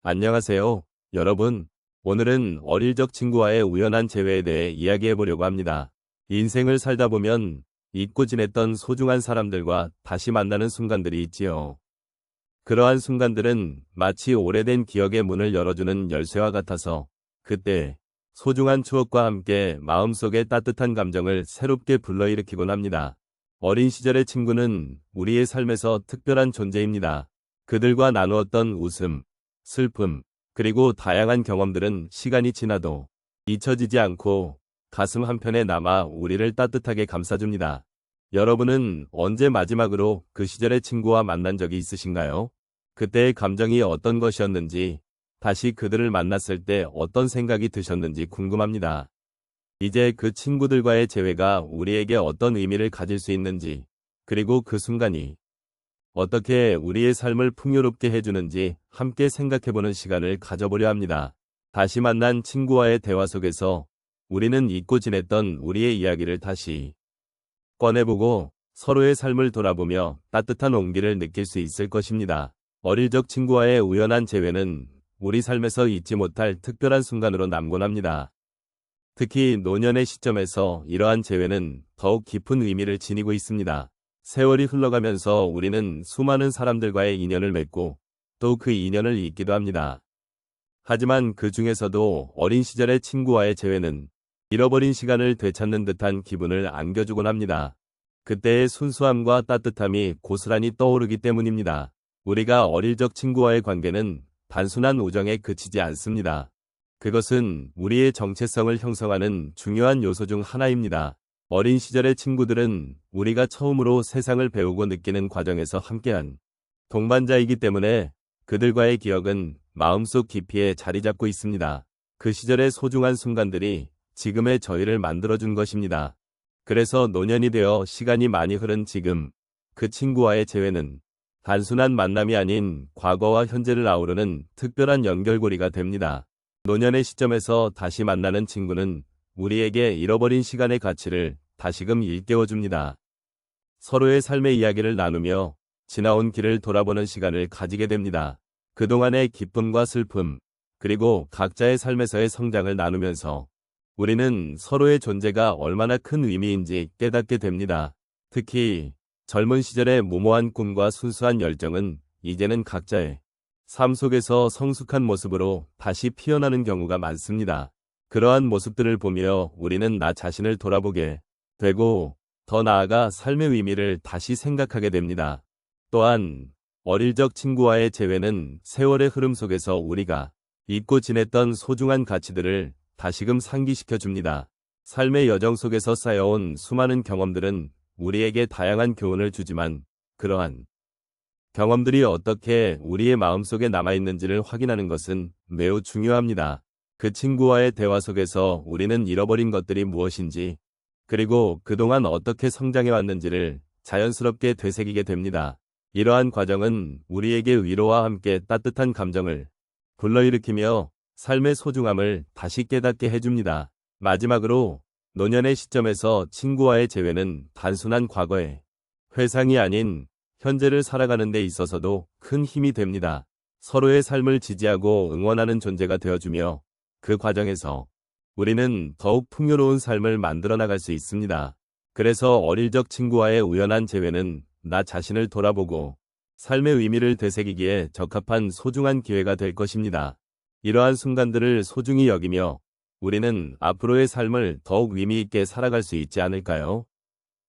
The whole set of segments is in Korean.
안녕하세요, 여러분. 오늘은 어릴 적 친구와의 우연한 재회에 대해 이야기해 보려고 합니다. 인생을 살다 보면 잊고 지냈던 소중한 사람들과 다시 만나는 순간들이 있지요. 그러한 순간들은 마치 오래된 기억의 문을 열어주는 열쇠와 같아서 그때 소중한 추억과 함께 마음속의 따뜻한 감정을 새롭게 불러일으키곤 합니다. 어린 시절의 친구는 우리의 삶에서 특별한 존재입니다. 그들과 나누었던 웃음, 슬픔, 그리고 다양한 경험들은 시간이 지나도 잊혀지지 않고 가슴 한편에 남아 우리를 따뜻하게 감싸줍니다. 여러분은 언제 마지막으로 그 시절의 친구와 만난 적이 있으신가요? 그때의 감정이 어떤 것이었는지, 다시 그들을 만났을 때 어떤 생각이 드셨는지 궁금합니다. 이제 그 친구들과의 재회가 우리에게 어떤 의미를 가질 수 있는지, 그리고 그 순간이 어떻게 우리의 삶을 풍요롭게 해주는지 함께 생각해보는 시간을 가져보려 합니다. 다시 만난 친구와의 대화 속에서 우리는 잊고 지냈던 우리의 이야기를 다시 꺼내보고 서로의 삶을 돌아보며 따뜻한 온기를 느낄 수 있을 것입니다. 어릴 적 친구와의 우연한 재회는 우리 삶에서 잊지 못할 특별한 순간으로 남곤 합니다. 특히 노년의 시점에서 이러한 재회는 더욱 깊은 의미를 지니고 있습니다. 세월이 흘러가면서 우리는 수많은 사람들과의 인연을 맺고 또 그 인연을 잊기도 합니다. 하지만 그 중에서도 어린 시절의 친구와의 재회는 잃어버린 시간을 되찾는 듯한 기분을 안겨주곤 합니다. 그때의 순수함과 따뜻함이 고스란히 떠오르기 때문입니다. 우리가 어릴 적 친구와의 관계는 단순한 우정에 그치지 않습니다. 그것은 우리의 정체성을 형성하는 중요한 요소 중 하나입니다. 어린 시절의 친구들은 우리가 처음으로 세상을 배우고 느끼는 과정에서 함께한 동반자이기 때문에 그들과의 기억은 마음속 깊이에 자리 잡고 있습니다. 그 시절의 소중한 순간들이 지금의 저희를 만들어준 것입니다. 그래서 노년이 되어 시간이 많이 흐른 지금, 그 친구와의 재회는 단순한 만남이 아닌 과거와 현재를 아우르는 특별한 연결고리가 됩니다. 노년의 시점에서 다시 만나는 친구는 우리에게 잃어버린 시간의 가치를 다시금 일깨워줍니다. 서로의 삶의 이야기를 나누며 지나온 길을 돌아보는 시간을 가지게 됩니다. 그동안의 기쁨과 슬픔, 그리고 각자의 삶에서의 성장을 나누면서 우리는 서로의 존재가 얼마나 큰 의미인지 깨닫게 됩니다. 특히 젊은 시절의 무모한 꿈과 순수한 열정은 이제는 각자의 삶 속에서 성숙한 모습으로 다시 피어나는 경우가 많습니다. 그러한 모습들을 보며 우리는 나 자신을 돌아보게 되고 더 나아가 삶의 의미를 다시 생각하게 됩니다. 또한 어릴 적 친구와의 재회는 세월의 흐름 속에서 우리가 잊고 지냈던 소중한 가치들을 다시금 상기시켜 줍니다. 삶의 여정 속에서 쌓여온 수많은 경험들은 우리에게 다양한 교훈을 주지만 그러한 경험들이 어떻게 우리의 마음속에 남아있는지를 확인하는 것은 매우 중요합니다. 그 친구와의 대화 속에서 우리는 잃어버린 것들이 무엇인지, 그리고 그동안 어떻게 성장해 왔는지를 자연스럽게 되새기게 됩니다. 이러한 과정은 우리에게 위로와 함께 따뜻한 감정을 불러일으키며 삶의 소중함을 다시 깨닫게 해줍니다. 마지막으로 노년의 시점에서 친구와의 재회는 단순한 과거의 회상이 아닌 현재를 살아가는 데 있어서도 큰 힘이 됩니다. 서로의 삶을 지지하고 응원하는 존재가 되어주며 그 과정에서 우리는 더욱 풍요로운 삶을 만들어 나갈 수 있습니다. 그래서 어릴 적 친구와의 우연한 재회는 나 자신을 돌아보고 삶의 의미를 되새기기에 적합한 소중한 기회가 될 것입니다. 이러한 순간들을 소중히 여기며 우리는 앞으로의 삶을 더욱 의미 있게 살아갈 수 있지 않을까요?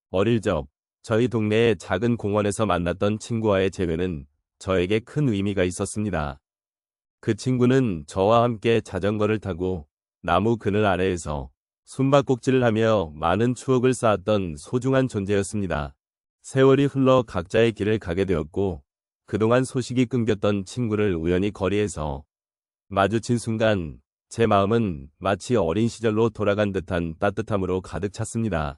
어릴 적 저희 동네의 작은 공원에서 만났던 친구와의 재회는 저에게 큰 의미가 있었습니다. 그 친구는 저와 함께 자전거를 타고 나무 그늘 아래에서 숨바꼭질을 하며 많은 추억을 쌓았던 소중한 존재였습니다. 세월이 흘러 각자의 길을 가게 되었고 그동안 소식이 끊겼던 친구를 우연히 거리에서 마주친 순간 제 마음은 마치 어린 시절로 돌아간 듯한 따뜻함으로 가득 찼습니다.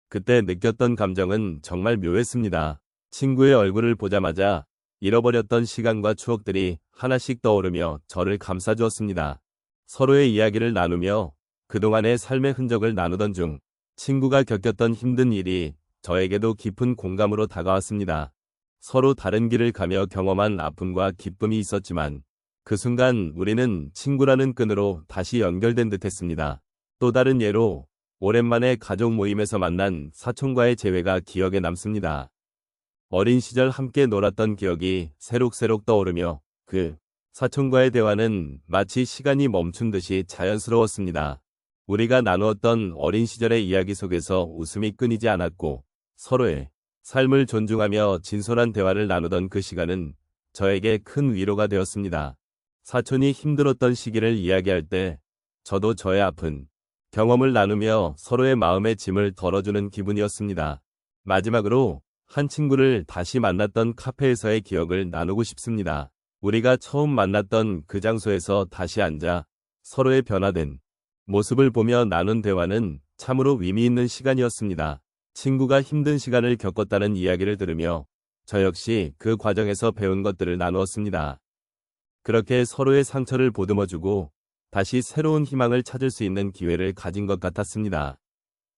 그때 느꼈던 감정은 정말 묘했습니다. 친구의 얼굴을 보자마자 잃어버렸던 시간과 추억들이 하나씩 떠오르며 저를 감싸주었습니다. 서로의 이야기를 나누며 그동안의 삶의 흔적을 나누던 중 친구가 겪었던 힘든 일이 저에게도 깊은 공감으로 다가왔습니다. 서로 다른 길을 가며 경험한 아픔과 기쁨이 있었지만 그 순간 우리는 친구라는 끈으로 다시 연결된 듯 했습니다. 또 다른 예로 오랜만에 가족 모임에서 만난 사촌과의 재회가 기억에 남습니다. 어린 시절 함께 놀았던 기억이 새록새록 떠오르며 그 사촌과의 대화는 마치 시간이 멈춘 듯이 자연스러웠습니다. 우리가 나누었던 어린 시절의 이야기 속에서 웃음이 끊이지 않았고 서로의 삶을 존중하며 진솔한 대화를 나누던 그 시간은 저에게 큰 위로가 되었습니다. 사촌이 힘들었던 시기를 이야기할 때 저도 저의 아픈 경험을 나누며 서로의 마음의 짐을 덜어주는 기분이었습니다. 마지막으로 한 친구를 다시 만났던 카페에서의 기억을 나누고 싶습니다. 우리가 처음 만났던 그 장소에서 다시 앉아 서로의 변화된 모습을 보며 나눈 대화는 참으로 의미 있는 시간이었습니다. 친구가 힘든 시간을 겪었다는 이야기를 들으며 저 역시 그 과정에서 배운 것들을 나누었습니다. 그렇게 서로의 상처를 보듬어주고 다시 새로운 희망을 찾을 수 있는 기회를 가진 것 같았습니다.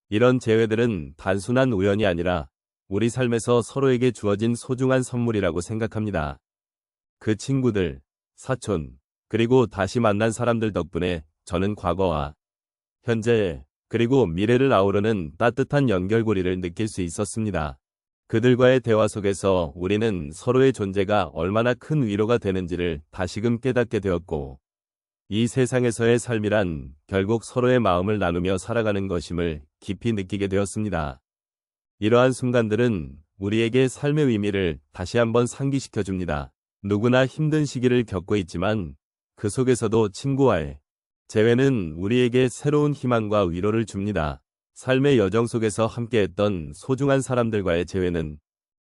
이런 재회들은 단순한 우연이 아니라 우리 삶에서 서로에게 주어진 소중한 선물이라고 생각합니다. 그 친구들, 사촌, 그리고 다시 만난 사람들 덕분에 저는 과거와 현재, 그리고 미래를 아우르는 따뜻한 연결고리를 느낄 수 있었습니다. 그들과의 대화 속에서 우리는 서로의 존재가 얼마나 큰 위로가 되는지를 다시금 깨닫게 되었고, 이 세상에서의 삶이란 결국 서로의 마음을 나누며 살아가는 것임을 깊이 느끼게 되었습니다. 이러한 순간들은 우리에게 삶의 의미를 다시 한번 상기시켜 줍니다. 누구나 힘든 시기를 겪고 있지만 그 속에서도 친구와의 재회는 우리에게 새로운 희망과 위로를 줍니다. 삶의 여정 속에서 함께했던 소중한 사람들과의 재회는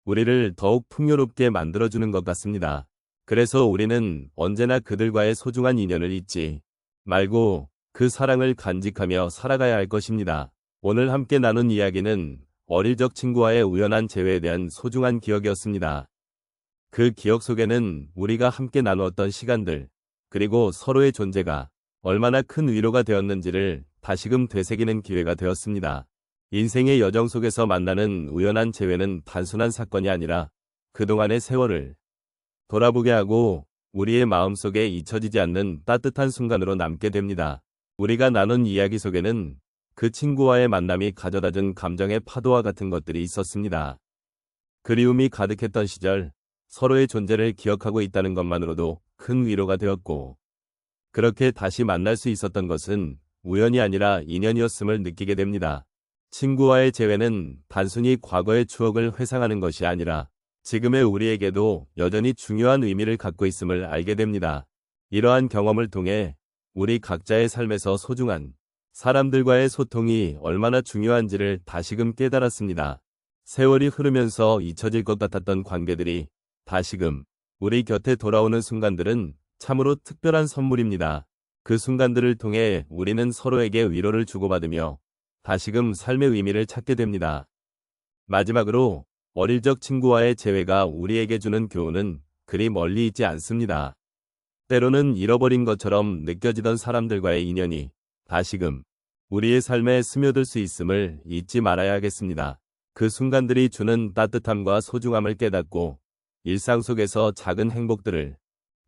우리를 더욱 풍요롭게 만들어주는 것 같습니다. 그래서 우리는 언제나 그들과의 소중한 인연을 잊지 말고 그 사랑을 간직하며 살아가야 할 것입니다. 오늘 함께 나눈 이야기는 어릴 적 친구와의 우연한 재회에 대한 소중한 기억이었습니다. 그 기억 속에는 우리가 함께 나누었던 시간들, 그리고 서로의 존재가 얼마나 큰 위로가 되었는지를 다시금 되새기는 기회가 되었습니다. 인생의 여정 속에서 만나는 우연한 재회는 단순한 사건이 아니라 그동안의 세월을 돌아보게 하고 우리의 마음속에 잊혀지지 않는 따뜻한 순간으로 남게 됩니다. 우리가 나눈 이야기 속에는 그 친구와의 만남이 가져다준 감정의 파도와 같은 것들이 있었습니다. 그리움이 가득했던 시절, 서로의 존재를 기억하고 있다는 것만으로도 큰 위로가 되었고, 그렇게 다시 만날 수 있었던 것은 우연이 아니라 인연이었음을 느끼게 됩니다. 친구와의 재회는 단순히 과거의 추억을 회상하는 것이 아니라 지금의 우리에게도 여전히 중요한 의미를 갖고 있음을 알게 됩니다. 이러한 경험을 통해 우리 각자의 삶에서 소중한 사람들과의 소통이 얼마나 중요한지를 다시금 깨달았습니다. 세월이 흐르면서 잊혀질 것 같았던 관계들이 다시금 우리 곁에 돌아오는 순간들은 참으로 특별한 선물입니다. 그 순간들을 통해 우리는 서로에게 위로를 주고받으며 다시금 삶의 의미를 찾게 됩니다. 마지막으로 어릴 적 친구와의 재회가 우리에게 주는 교훈은 그리 멀리 있지 않습니다. 때로는 잃어버린 것처럼 느껴지던 사람들과의 인연이 다시금 우리의 삶에 스며들 수 있음을 잊지 말아야 하겠습니다. 그 순간들이 주는 따뜻함과 소중함을 깨닫고 일상 속에서 작은 행복들을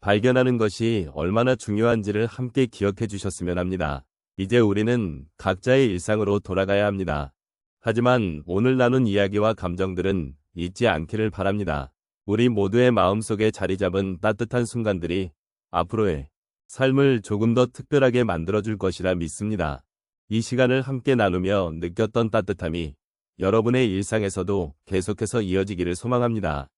발견하는 것이 얼마나 중요한지를 함께 기억해 주셨으면 합니다. 이제 우리는 각자의 일상으로 돌아가야 합니다. 하지만 오늘 나눈 이야기와 감정들은 잊지 않기를 바랍니다. 우리 모두의 마음속에 자리 잡은 따뜻한 순간들이 앞으로의 삶을 조금 더 특별하게 만들어줄 것이라 믿습니다. 이 시간을 함께 나누며 느꼈던 따뜻함이 여러분의 일상에서도 계속해서 이어지기를 소망합니다.